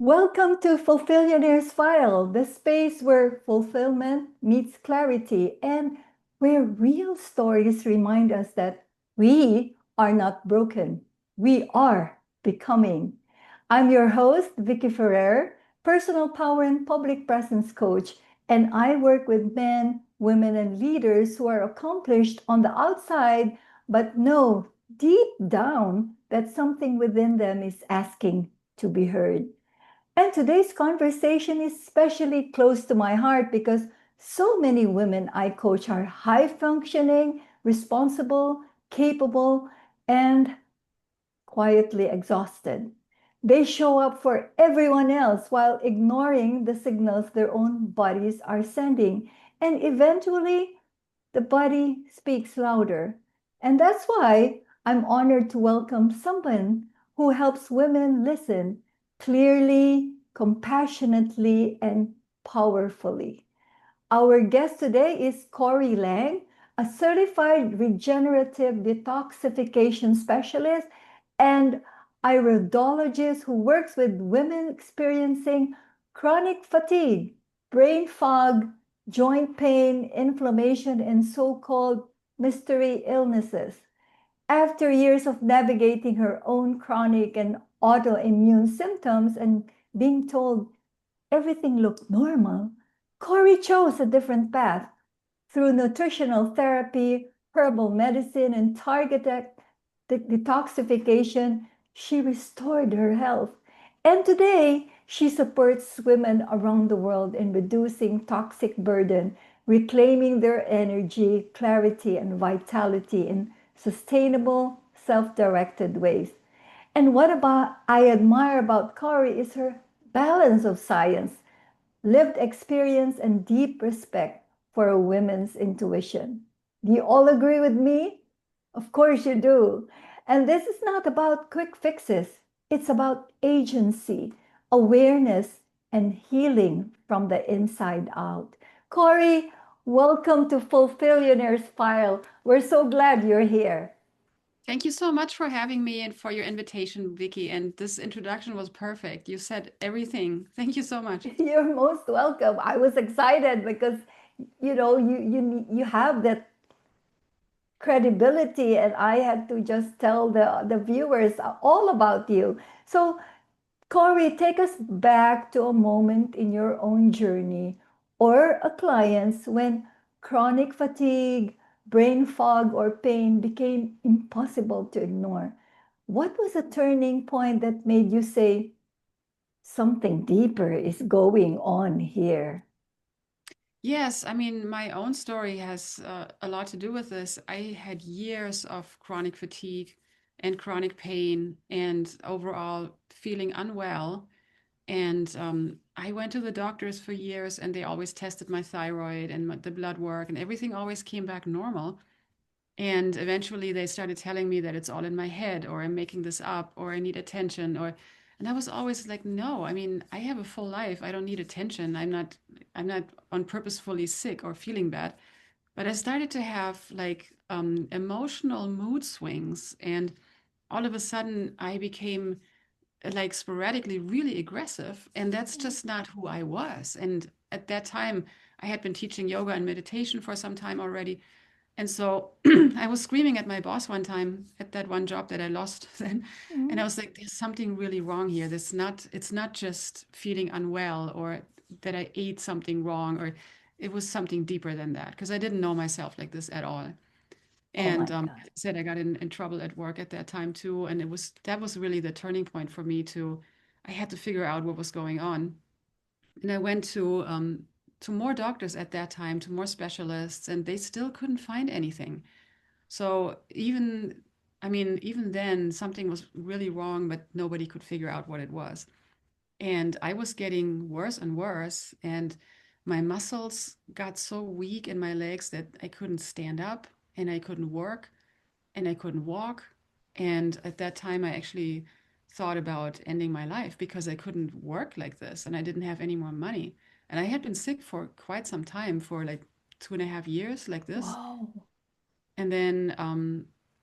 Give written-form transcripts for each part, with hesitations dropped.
Welcome to Fulfillionaire's File, the space where fulfillment meets clarity and where real stories remind us that we are not broken. We are becoming. I'm your host, Vicky Ferrer, personal power and public presence coach, and I work with men, women, and leaders who are accomplished on the outside, but know deep down that something within them is asking to be heard. And today's conversation is especially close to my heart because so many women I coach are high functioning, responsible, capable, and quietly exhausted. They show up for everyone else while ignoring the signals their own bodies are sending. And eventually, the body speaks louder. And that's why I'm honored to welcome someone who helps women listen clearly, compassionately, and powerfully. Our guest today is Corry Lang, a certified regenerative detoxification specialist and iridologist who works with women experiencing chronic fatigue, brain fog, joint pain, inflammation, and so called mystery illnesses. After years of navigating her own chronic and autoimmune symptoms and being told everything looked normal, Corey chose a different path. Through nutritional therapy, herbal medicine, and targeted detoxification, she restored her health. And today, she supports women around the world in reducing toxic burden, reclaiming their energy, clarity, and vitality in sustainable, self-directed ways. And what about I admire about Corey is her balance of science, lived experience, and deep respect for a women's intuition. Do you all agree with me? Of course you do. And this is not about quick fixes. It's about agency, awareness, and healing from the inside out. Corey, welcome to Fulfillionaire's File. We're so glad you're here. Thank you so much for having me and for your invitation, Vicky. And this introduction was perfect. You said everything. Thank you so much. You're most welcome. I was excited because you have that credibility, and I had to just tell the viewers all about you. So, Corey, take us back to a moment in your own journey or a client's when chronic fatigue, brain fog, or pain became impossible to ignore. What was a turning point that made you say something deeper is going on here? Yes, I mean, my own story has a lot to do with this. I had years of chronic fatigue and chronic pain and overall feeling unwell. And I went to the doctors for years and they always tested my thyroid and the blood work, and everything always came back normal. And eventually they started telling me that it's all in my head, or I'm making this up, or I need attention, or and I was always like, no, I mean, I have a full life. I don't need attention. I'm not on purposefully sick or feeling bad. But I started to have like emotional mood swings, and all of a sudden I became like sporadically really aggressive, and that's just not who I was. And at that time, I had been teaching yoga and meditation for some time already, and so I was screaming at my boss one time at that one job that I lost then. And I Mhm. was like, there's something really wrong here. It's not just feeling unwell or that I ate something wrong, or it was something deeper than that because I didn't know myself like this at all. Oh And my as God. I said, I got in trouble at work at that time too. And that was really the turning point for me I had to figure out what was going on. And I went to more doctors at that time, to more specialists, and they still couldn't find anything. So even then, something was really wrong, but nobody could figure out what it was. And I was getting worse and worse, and my muscles got so weak in my legs that I couldn't stand up, and I couldn't work, and I couldn't walk. And at that time, I actually thought about ending my life because I couldn't work like this, and I didn't have any more money. And I had been sick for quite some time, for like 2.5 years, like this. Wow. And then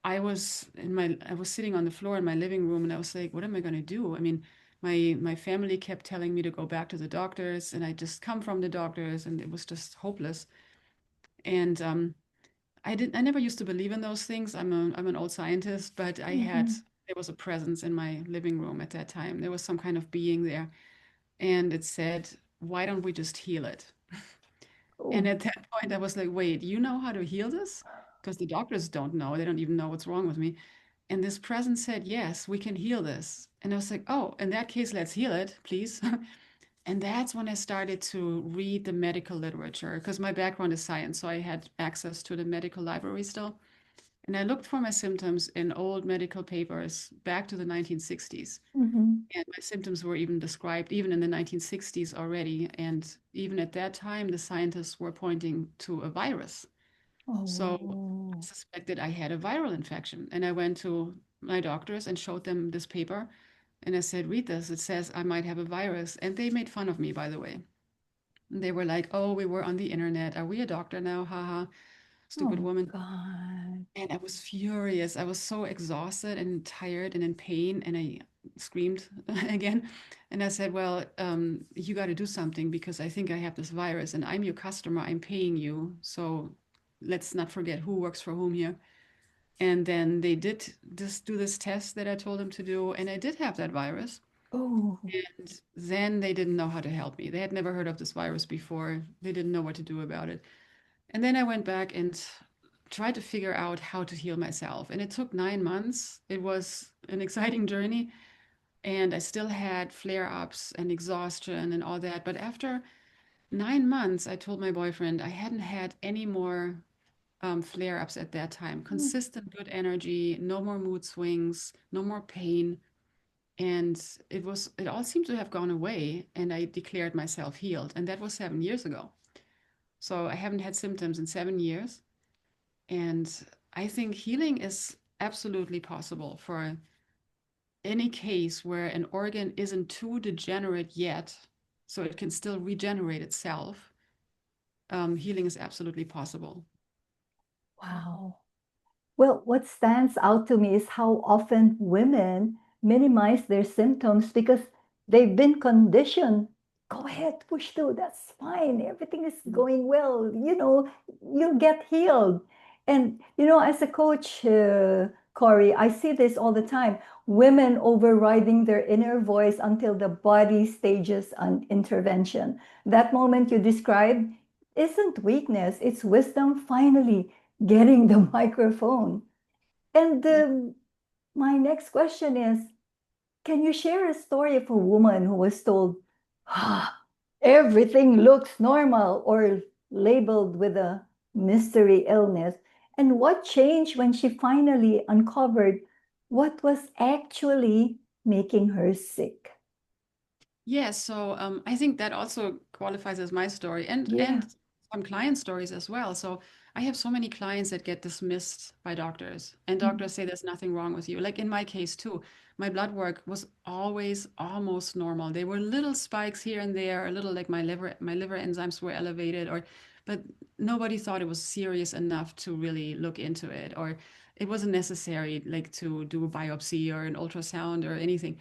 I was sitting on the floor in my living room, and I was like, what am I going to do? I mean, My family kept telling me to go back to the doctors, and I just come from the doctors, and it was just hopeless. And I never used to believe in those things. I'm an old scientist, but Mhm. there was a presence in my living room at that time. There was some kind of being there, and it said, "Why don't we just heal it?" And Oh, at that point, I was like, "Wait, you know how to heal this?" Because the doctors don't know. They don't even know what's wrong with me. And this presence said, "Yes, we can heal this." And I was like, "Oh, in that case, let's heal it, please." And that's when I started to read the medical literature because my background is science, so I had access to the medical library still. And I looked for my symptoms in old medical papers back to the 1960s. mhm. And my symptoms were even described even in the 1960s already. And even at that time, the scientists were pointing to a virus. So I Oh, suspected I had a viral infection. And I went to my doctors and showed them this paper. And I said, read this. It says I might have a virus. And they made fun of me, by the way. And they were like, oh, we were on the internet. Are we a doctor now? Haha, oh stupid my woman. God. And I was furious. I was so exhausted and tired and in pain. And I screamed again. And I said, well, you got to do something because I think I have this virus and I'm your customer. I'm paying you. So let's not forget who works for whom here. And then they did just do this test that I told them to do. And I did have that virus. Oh, And then they didn't know how to help me. They had never heard of this virus before. They didn't know what to do about it. And then I went back and tried to figure out how to heal myself. And it took 9 months. It was an exciting journey. And I still had flare ups and exhaustion and all that. But after 9 months, I told my boyfriend I hadn't had any more flare ups at that time. mm, Consistent good energy, no more mood swings, no more pain. And it all seemed to have gone away. And I declared myself healed. And that was 7 years ago. So I haven't had symptoms in 7 years. And I think healing is absolutely possible for any case where an organ isn't too degenerate yet, so it can still regenerate itself. Healing is absolutely possible. wow. Well, what stands out to me is how often women minimize their symptoms because they've been conditioned. Go ahead, push through. That's fine. Everything is Mhm. going well. You'll get healed. And, as a coach, Corey, I see this all the time. Women overriding their inner voice until the body stages an intervention. That moment you described isn't weakness, it's wisdom finally getting the microphone. And Yeah. my next question is, can you share a story of a woman who was told, ah, everything looks normal or labeled with a mystery illness? And what changed when she finally uncovered what was actually making her sick? Yes, so I think that also qualifies as my story Yeah. and some client stories as well. So I have so many clients that get dismissed by doctors, and Mm. doctors say there's nothing wrong with you. Like in my case too, my blood work was always almost normal. There were little spikes here and there, a little like my liver enzymes were elevated, but nobody thought it was serious enough to really look into it, or it wasn't necessary like to do a biopsy or an ultrasound or anything.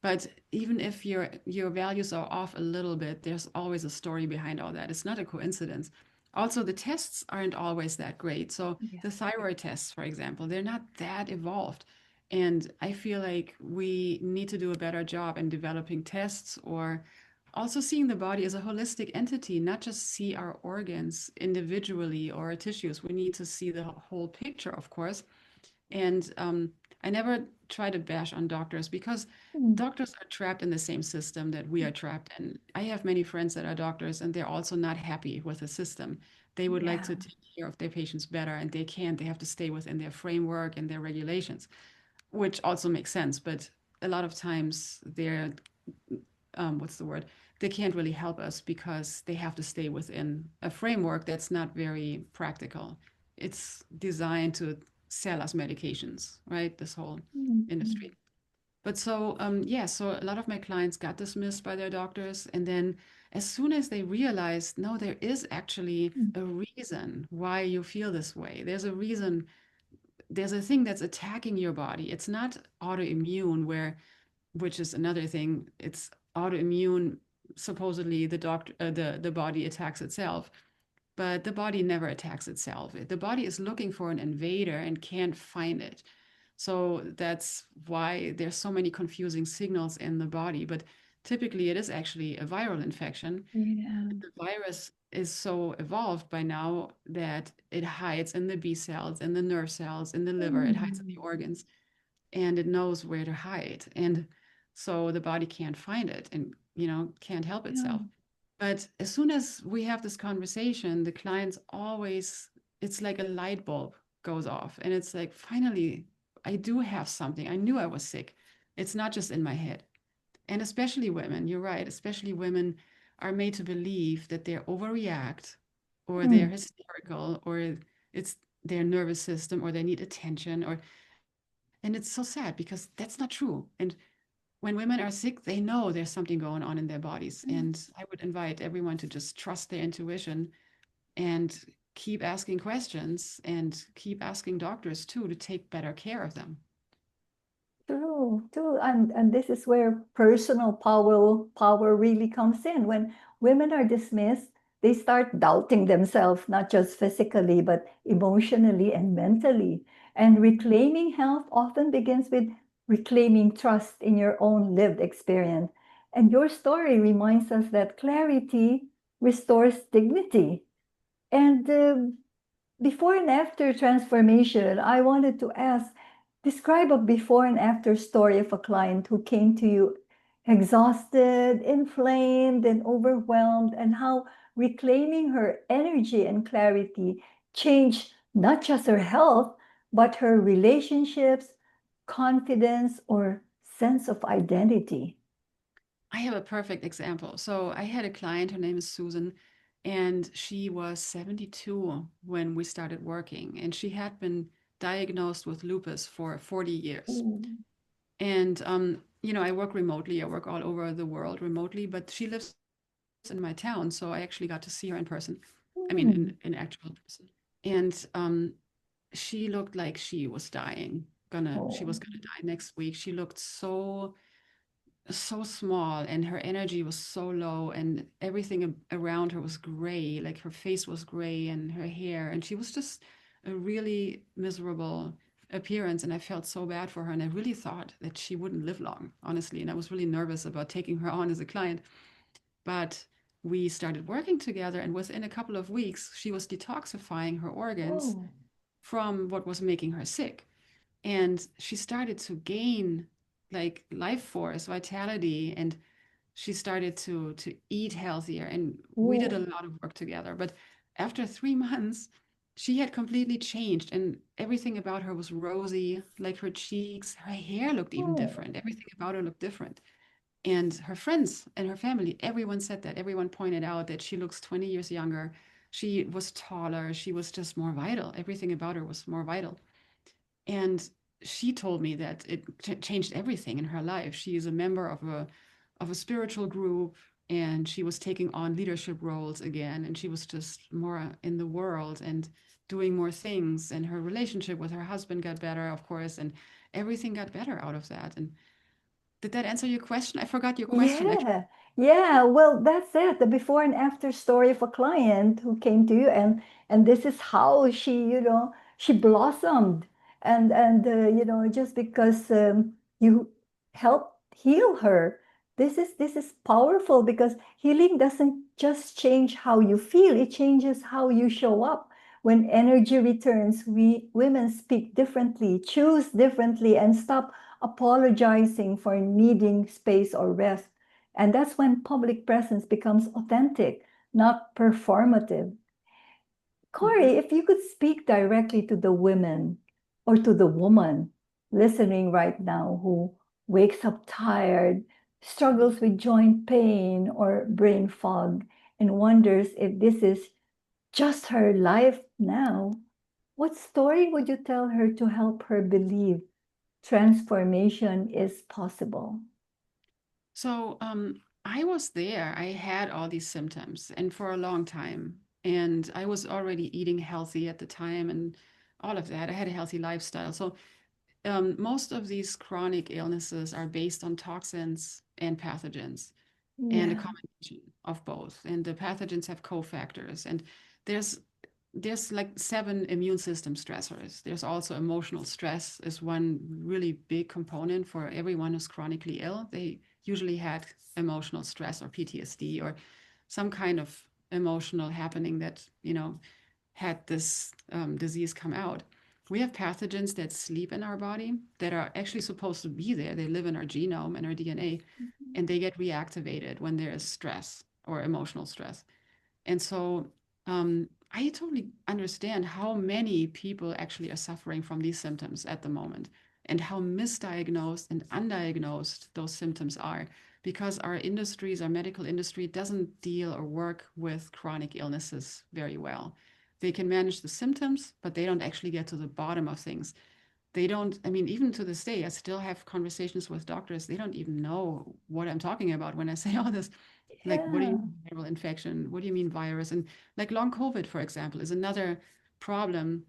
But even if your values are off a little bit, there's always a story behind all that. It's not a coincidence. Also, the tests aren't always that great. So Yeah. the thyroid tests, for example, they're not that evolved. And I feel like we need to do a better job in developing tests or also seeing the body as a holistic entity, not just see our organs individually or our tissues. We need to see the whole picture, of course. And I never try to bash on doctors because Mm. doctors are trapped in the same system that we are trapped in. I have many friends that are doctors and they're also not happy with the system. They would like Yeah. to take care of their patients better and they can't. They have to stay within their framework and their regulations, which also makes sense. But a lot of times they're, what's the word? They can't really help us because they have to stay within a framework that's not very practical. It's designed to sell us medications, right? This whole Mm. industry. But so, yeah, so a lot of my clients got dismissed by their doctors. And then as soon as they realized, no, there is actually Mm. a reason why you feel this way. There's a reason, there's a thing that's attacking your body. It's not autoimmune where which is another thing. It's autoimmune. Supposedly, the body attacks itself, but the body never attacks itself. The body is looking for an invader and can't find it. So that's why there's so many confusing signals in the body. But typically, it is actually a viral infection. Yeah. The virus is so evolved by now that it hides in the B cells, in the nerve cells, in the liver, it hides in the Mm. organs, and it knows where to hide. And so the body can't find it and, can't help Yeah. itself. But as soon as we have this conversation, the clients always, it's like a light bulb goes off. And it's like, finally, I do have something. I knew I was sick. It's not just in my head. And especially women, you're right, especially women are made to believe that they overreact or they're Mm. hysterical or it's their nervous system or they need attention and it's so sad because that's not true. And when women are sick, they know there's something going on in their bodies. Mm. And I would invite everyone to just trust their intuition and keep asking questions and keep asking doctors too to take better care of them. True, true. And this is where personal power really comes in. When women are dismissed, they start doubting themselves, not just physically, but emotionally and mentally. And reclaiming health often begins with reclaiming trust in your own lived experience. And your story reminds us that clarity restores dignity. And before and after transformation, I wanted to ask, describe a before and after story of a client who came to you exhausted, inflamed, and overwhelmed, and how reclaiming her energy and clarity changed not just her health, but her relationships, confidence, or sense of identity. I have a perfect example. So I had a client, her name is Susan, and she was 72 when we started working, and she had been diagnosed with lupus for 40 years. Mm. And I work remotely. I work all over the world remotely, but she lives in my town, so I actually got to see her in person. I mean, in Mm. actual person. And she looked like she was dying. She Oh. was gonna die next week. She looked so small and her energy was so low and everything around her was gray, like her face was gray and her hair, and she was just a really miserable appearance, and I felt so bad for her, and I really thought that she wouldn't live long, honestly, and I was really nervous about taking her on as a client. But we started working together, and within a couple of weeks she was detoxifying her organs Oh. from what was making her sick, and she started to gain like life force, vitality, and she started to eat healthier, and we did a Oh. lot of work together. But after 3 months she had completely changed, and everything about her was rosy, like her cheeks, her hair looked even Oh. different, everything about her looked different. And her friends and her family, everyone said that, everyone pointed out that she looks 20 years younger, she was taller, she was just more vital, everything about her was more vital. And she told me that it changed everything in her life. She is a member of a spiritual group, and she was taking on leadership roles again, and she was just more in the world and doing more things, and her relationship with her husband got better, of course, and everything got better out of that. And did that answer your question? I forgot your question actually. Yeah, yeah. Well, that's it. The before and after story of a client who came to you, and this is how she blossomed, and just because you helped heal her, this is powerful because healing doesn't just change how you feel; it changes how you show up. When energy returns, we women speak differently, choose differently, and stop apologizing for needing space or rest. And that's when public presence becomes authentic, not performative. Mhm. Corey, if you could speak directly to the women or to the woman listening right now who wakes up tired, struggles with joint pain or brain fog, and wonders if this is just her life now, what story would you tell her to help her believe transformation is possible? So I was there. I had all these symptoms and for a long time. And I was already eating healthy at the time and all of that. I had a healthy lifestyle. So most of these chronic illnesses are based on toxins and pathogens, and a Yeah. combination of both. And the pathogens have cofactors. And there's there's like 7 immune system stressors. There's also emotional stress is one really big component for everyone who's chronically ill. They usually had emotional stress or PTSD or some kind of emotional happening that, had this disease come out. We have pathogens that sleep in our body that are actually supposed to be there. They live in our genome and our DNA, Mhm. and they get reactivated when there is stress or emotional stress. And so I totally understand how many people actually are suffering from these symptoms at the moment and how misdiagnosed and undiagnosed those symptoms are because our industries, our medical industry doesn't deal or work with chronic illnesses very well. They can manage the symptoms, but they don't actually get to the bottom of things. They don't, I mean, even to this day, I still have conversations with doctors. They don't even know what I'm talking about when I say all this. Like, what do you Yeah. mean viral infection? What do you mean virus? And like long COVID, for example, is another problem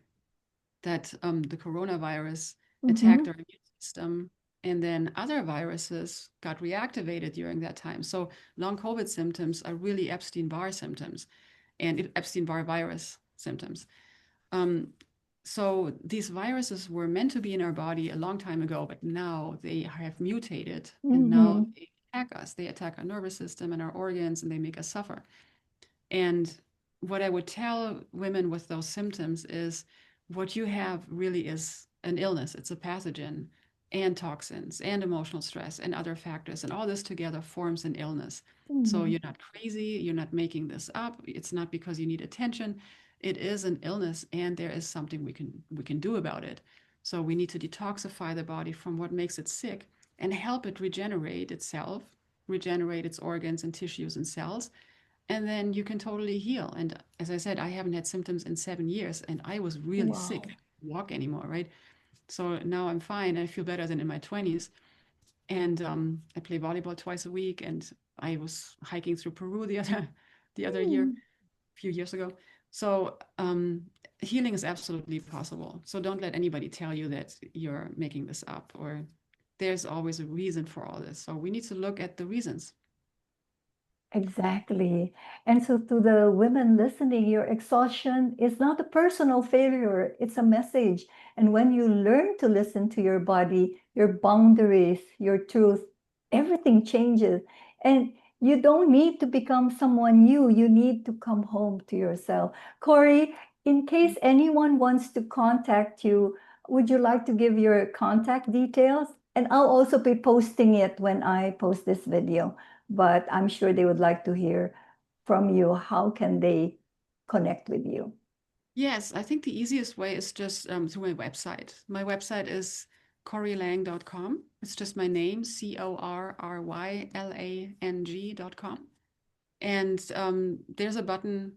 that the coronavirus attacked Mm-hmm. our immune system. And then other viruses got reactivated during that time. So long COVID symptoms are really Epstein-Barr symptoms and Epstein-Barr virus symptoms. Um, so these viruses were meant to be in our body a long time ago, but now they have mutated and now Mm-hmm. they attack us. They attack our nervous system and our organs and they make us suffer. And what I would tell women with those symptoms is what you have really is an illness. It's a pathogen and toxins and emotional stress and other factors. And all this together forms an illness. So Mm-hmm. you're not crazy. You're not making this up. It's not because you need attention. It is an illness and there is something we can do about it. So we need to detoxify the body from what makes it sick and help it regenerate itself, regenerate its organs and tissues and cells, and then you can totally heal. And as I said, I haven't had symptoms in 7 years, and I was really sick. I Wow. couldn't walk anymore, right? So now I'm fine. I feel better than in my 20s. And I play volleyball twice a week, and I was hiking through Peru the other year, Mm. a few years ago. So healing is absolutely possible. So don't let anybody tell you that you're making this up, or there's always a reason for all this. So we need to look at the reasons. Exactly. And so, to the women listening, your exhaustion is not a personal failure, it's a message. And when you learn to listen to your body, your boundaries, your truth, everything changes. And you don't need to become someone new, you need to come home to yourself. Corey, in case anyone wants to contact you, would you like to give your contact details? And I'll also be posting it when I post this video, but I'm sure they would like to hear from you. How can they connect with you? Yes, I think the easiest way is just through my website. My website is corrylang.com. It's just my name, CORRYLANG.com. And there's a button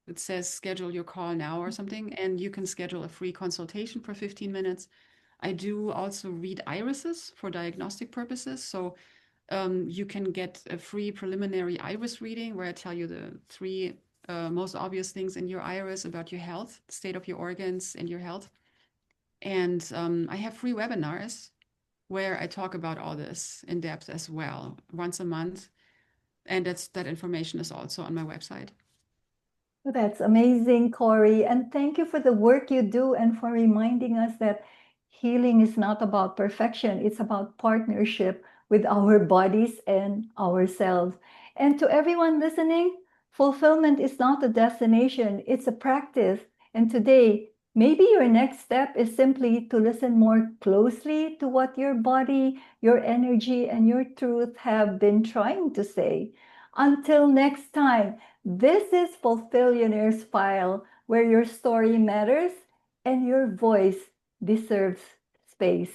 that says schedule your call now or something, and you can schedule a free consultation for 15 minutes. I do also read irises for diagnostic purposes. So you can get a free preliminary iris reading where I tell you the three most obvious things in your iris about your health, the state of your organs and your health. And I have free webinars where I talk about all this in depth as well, once a month. And that information is also on my website. That's amazing, Corey. And thank you for the work you do and for reminding us that healing is not about perfection, it's about partnership with our bodies and ourselves. And to everyone listening, fulfillment is not a destination, it's a practice. And today, maybe your next step is simply to listen more closely to what your body, your energy, and your truth have been trying to say. Until next time. This is Fulfillionaire's File, where your story matters and your voice deserves space.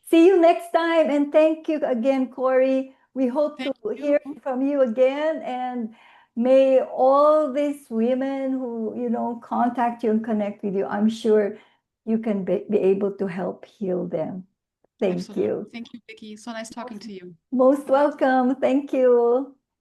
See you next time, and thank you again, Corey. We hope to Thank you. hear from you again, and may all these women who contact you and connect with you, I'm sure you can be able to help heal them. Thank Absolutely. you. Thank you, Vicky. So nice talking to you. Most welcome. Thank you.